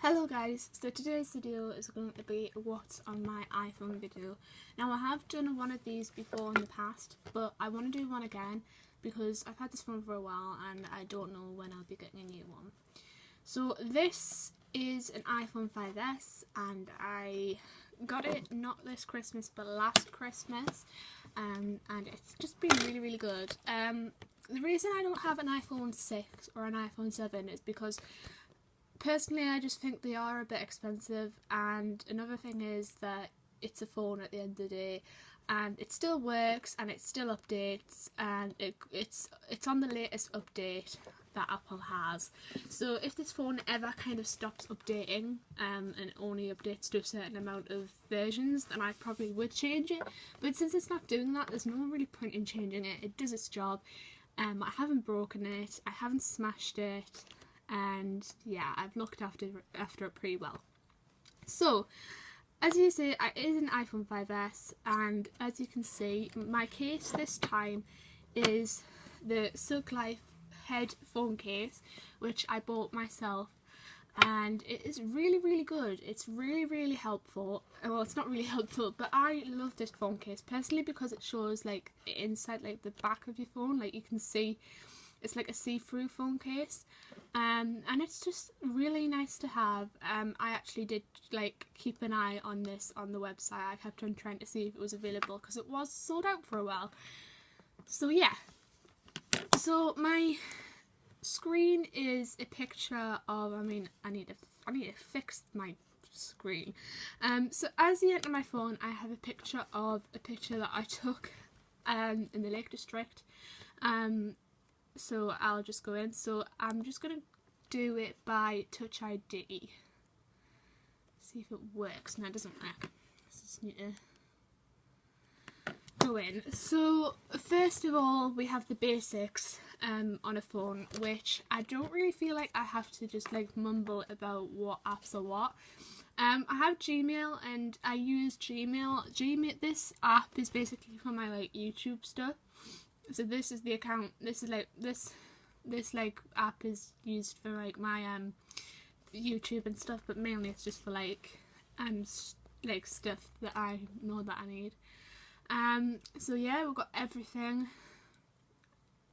Hello guys, so today's video is going to be what's on my iPhone video. Now I have done one of these before in the past, but I want to do one again because I've had this phone for a while and I don't know when I'll be getting a new one. So this is an iPhone 5S and I got it not this Christmas but last Christmas, and it's just been really good. The reason I don't have an iPhone 6 or an iPhone 7 is because personally I just think they are a bit expensive, and another thing is that it's a phone at the end of the day and it still works and it still updates, and it's on the latest update that Apple has. So if this phone ever kind of stops updating and only updates to a certain amount of versions, then I probably would change it, but since it's not doing that, there's no really point in changing it. It does its job. I haven't broken it, I haven't smashed it, and yeah, I've looked after it pretty well. So as you see, it is an iPhone 5S, and as you can see, my case this time is the Silk Life headphone case, which I bought myself, and it is really good. It's really helpful. Well, it's not really helpful, but I love this phone case personally because it shows like inside, like the back of your phone, like you can see it's like a see-through phone case, and it's just really nice to have. I actually did like keep an eye on this on the website. I kept on trying to see if it was available because it was sold out for a while. So yeah, so my screen is a picture of, I need to fix my screen. So as you enter my phone, I have a picture that I took in the Lake District. So I'll just go in. So I'm just gonna do it by Touch ID. See if it works. No, it doesn't work. Just need to go in. So first of all, we have the basics on a phone, which I don't really feel like I have to just like mumble about what apps are what. I have Gmail and I use Gmail. This app is basically for my like YouTube stuff. So this is the account. This is like this like app is used for like my YouTube and stuff, but mainly it's just for like stuff that I know that I need. So yeah, we've got everything.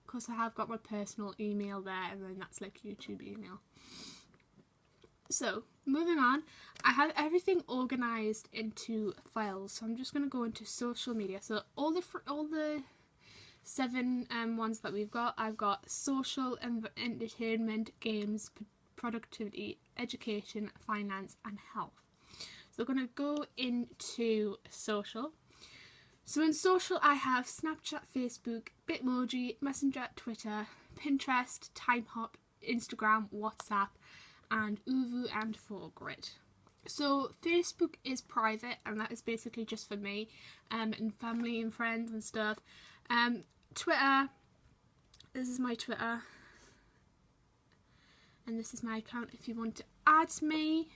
Of course, I have got my personal email there, and then that's like YouTube email. So moving on, I have everything organised into files. So I'm just going to go into social media. So all the 7 ones that we've got, I've got social, entertainment, games, productivity, education, finance and health. So we're going to go into social. So in social I have Snapchat, Facebook, Bitmoji, Messenger, Twitter, Pinterest, TimeHop, Instagram, WhatsApp and Uvu and 4Grid. So Facebook is private, and that is basically just for me and family and friends and stuff. Twitter, this is my Twitter, and this is my account if you want to add me.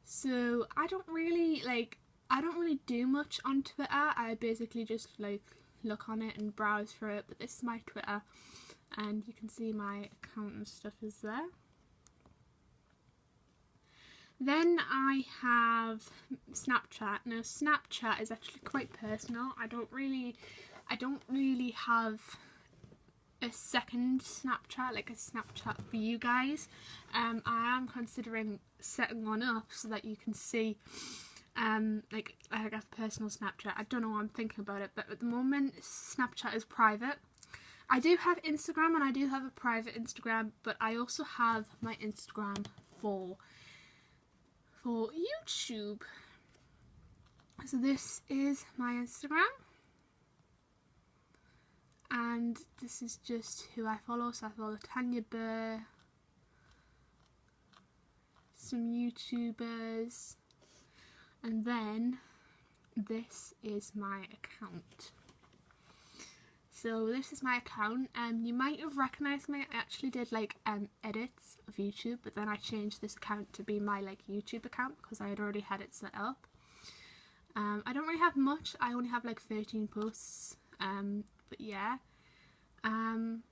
So I don't really do much on Twitter. I basically just like look on it and browse through it, but this is my Twitter, and you can see my account and stuff is there. Then I have Snapchat. Now Snapchat is actually quite personal. I don't really have a second Snapchat, like a Snapchat for you guys. I am considering setting one up so that you can see like I have personal Snapchat. I don't know, I'm thinking about it, but at the moment Snapchat is private. I do have Instagram, and I do have a private Instagram, but I also have my Instagram for YouTube. So this is my Instagram, and this is just who I follow. So I follow Tanya Burr, some YouTubers, and then this is my account. So this is my account, and you might have recognised me. I actually did like edits of YouTube, but then I changed this account to be my like YouTube account because I had already had it set up. I don't really have much. I only have like 13 posts, but yeah. And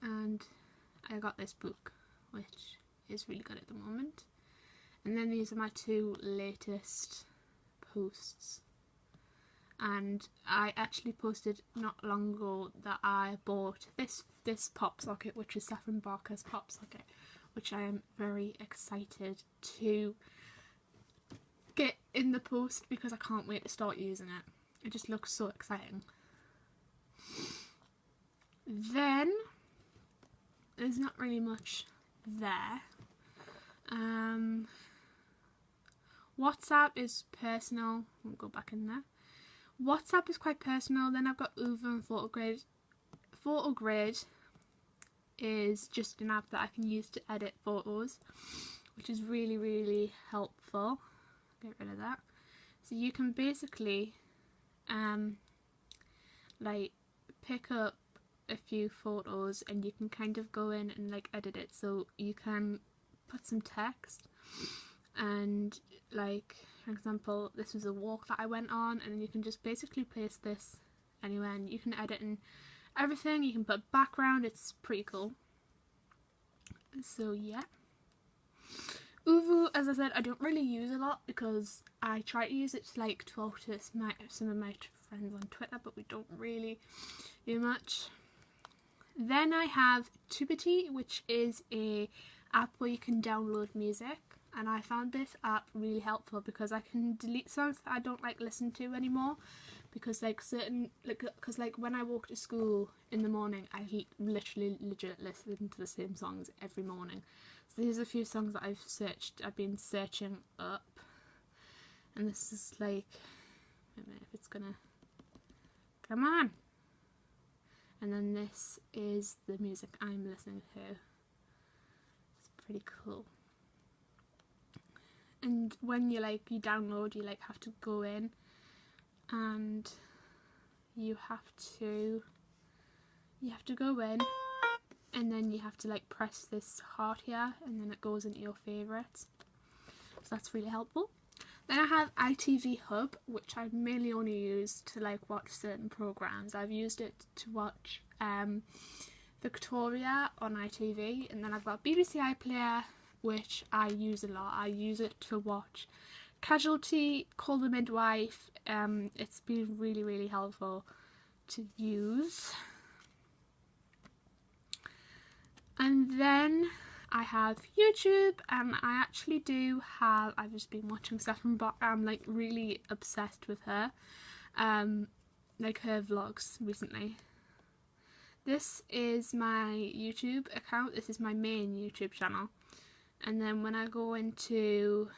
I got this book, which is really good at the moment. And then these are my 2 latest posts. And I actually posted not long ago that I bought this pop socket, which is Saffron Barker's pop socket, which I am very excited to get in the post because I can't wait to start using it. It just looks so exciting. Then there's not really much there. WhatsApp is personal. I'll go back in there. WhatsApp is quite personal. Then I've got Uber and PhotoGrid. PhotoGrid is just an app that I can use to edit photos, which is really, really helpful. Get rid of that. So you can basically like pick up a few photos and you can kind of go in and like edit it. So you can put some text, and like, for example, this was a walk that I went on, and you can just basically place this anywhere and you can edit and everything. You can put background. It's pretty cool. So yeah. Uvu, as I said, I don't really use a lot because I try to use it to like talk to some of my friends on Twitter, but we don't really do much. Then I have Tubity, which is a app where you can download music, and I found this app really helpful because I can delete songs that I don't like listen to anymore, because like when I walk to school in the morning, I legit listen to the same songs every morning. So there's a few songs that I've been searching up, and this is like, I don't know if it's gonna come on. And then this is the music I'm listening to. It's pretty cool. And when you download, you have to go in and you have to go in, and then you have to press this heart here, and then it goes into your favourites. So that's really helpful. Then I have ITV Hub, which I mainly only use to watch certain programmes. I've used it to watch Victoria on ITV, and then I've got BBC iPlayer, which I use a lot. I use it to watch Casualty, Call the Midwife. It's been really, really helpful to use. And then I have YouTube, and I actually I've just been watching Saffron Barker. I'm really obsessed with her, her vlogs recently. This is my YouTube account. This is my main YouTube channel. And then when I go into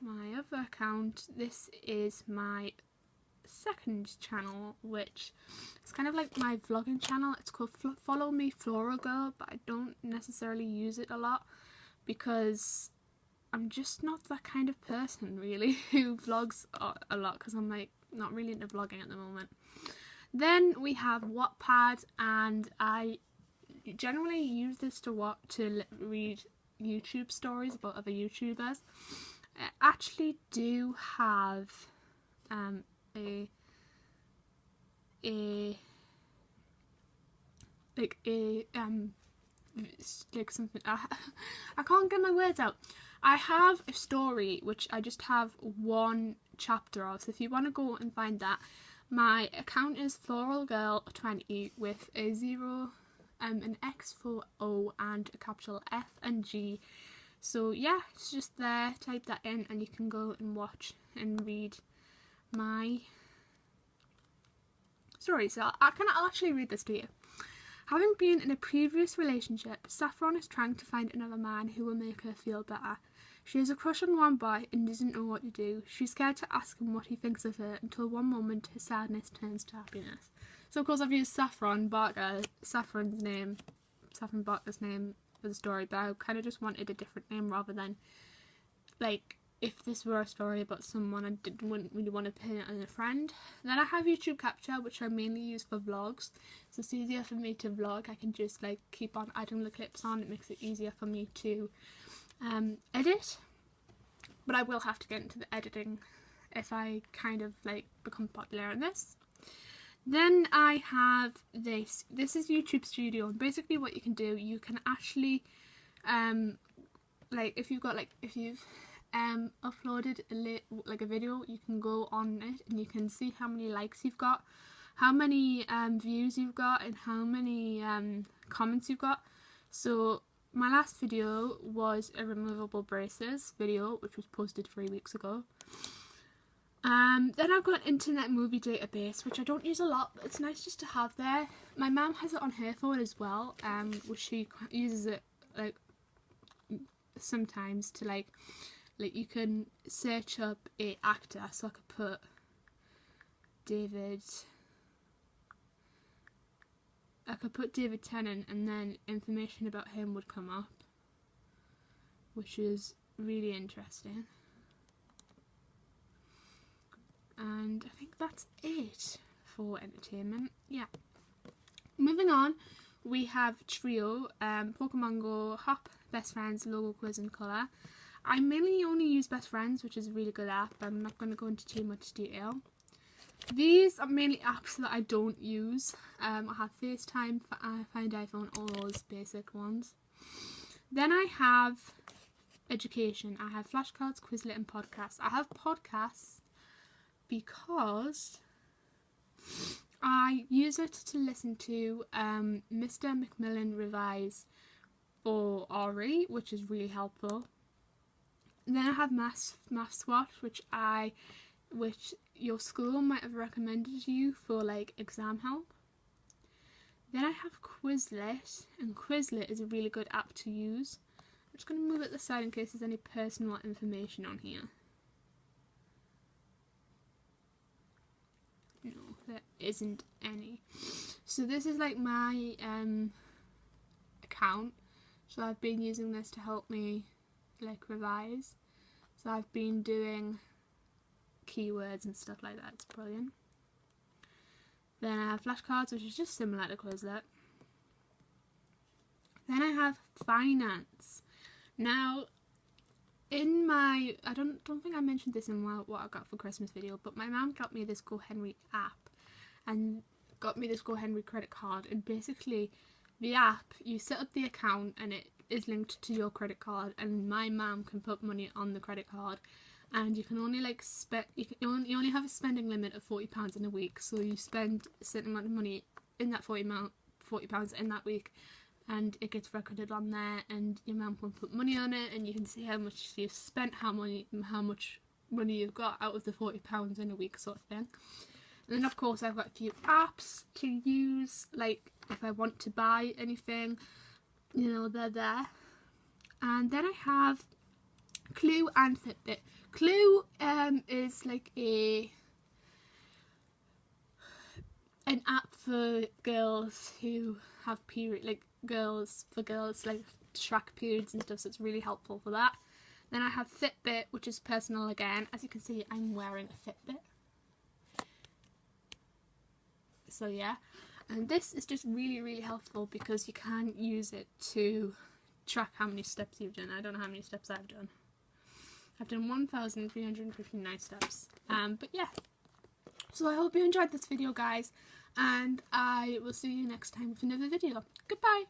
my other account, this is my second channel, which is kind of like my vlogging channel. It's called Follow Me Floral Girl, but I don't necessarily use it a lot because I'm just not that kind of person really who vlogs a lot, because I'm not really into vlogging at the moment. Then we have Wattpad, and I generally use this to read YouTube stories about other YouTubers. I actually do have something I can't get my words out. I have a story which I just have one chapter of, so if you want to go and find that, my account is floralgirl20 with a 0, an X for O and a capital F and G. So yeah, it's just there. Type that in and you can go and watch and read my story. So I'll actually read this to you. Having been in a previous relationship, Saffron is trying to find another man who will make her feel better. She has a crush on one boy and doesn't know what to do. She's scared to ask him what he thinks of her until one moment her sadness turns to happiness. So of course I've used Saffron Barker's name for the story, but I kind of just wanted a different name rather than if this were a story about someone I wouldn't really want to pin it as a friend. Then I have YouTube Capture, which I mainly use for vlogs, so it's easier for me to vlog. I can just keep on adding the clips on. It makes it easier for me to edit, but I will have to get into the editing if I kind of become popular in this. Then I have this. This is YouTube Studio, and basically what you can do, you can actually, like if you've uploaded a video, you can go on it and you can see how many likes you've got, how many views you've got, and how many comments you've got. So my last video was a removable braces video, which was posted 3 weeks ago. Then I've got Internet Movie Database, which I don't use a lot, but it's nice just to have there. My mum has it on her phone as well, which she uses it like sometimes to like you can search up a actor, so I could put David Tennant and then information about him would come up, which is really interesting. And I think that's it for entertainment. Yeah. Moving on, we have Trio, Pokemon Go, Hop, Best Friends, Logo, Quiz and Colour. I mainly only use Best Friends, which is a really good app. I'm not going to go into too much detail. These are mainly apps that I don't use. I have FaceTime, Find iPhone, all those basic ones. Then I have education. I have flashcards, Quizlet and podcasts. I have podcasts because I use it to listen to Mr. Macmillan revise for RE, which is really helpful. And then I have Maths Watch, which your school might have recommended to you for like exam help. Then I have Quizlet, and Quizlet is a really good app to use. I'm just going to move it to the side in case there's any personal information on here. No, there isn't any. So this is like my account. So I've been using this to help me like revise. So I've been doing keywords and stuff like that. It's brilliant. Then I have flashcards, which is just similar to Quizlet. Then I have finance. Now, in my, I don't think I mentioned this in what I got for Christmas video, but my mum got me this GoHenry app and got me this GoHenry credit card, and basically the app, you set up the account and it is linked to your credit card, and my mum can put money on the credit card, and you can only like you only have a spending limit of £40 in a week, so you spend a certain amount of money in that £40 in that week, and it gets recorded on there, and your mum can put money on it, and you can see how much you've spent, how much money you've got out of the £40 in a week, sort of thing. And then of course I've got a few apps to use, like if I want to buy anything, you know, they're there. And then I have Clue and Fitbit. Clue is like an app for girls who have period, like for girls like to track periods and stuff, so it's really helpful for that. Then I have Fitbit, which is personal again. As you can see, I'm wearing a Fitbit. So yeah, and this is just really helpful because you can use it to track how many steps you've done. I don't know how many steps I've done. I've done 1,359 steps. But yeah, so I hope you enjoyed this video, guys, and I will see you next time with another video. Goodbye.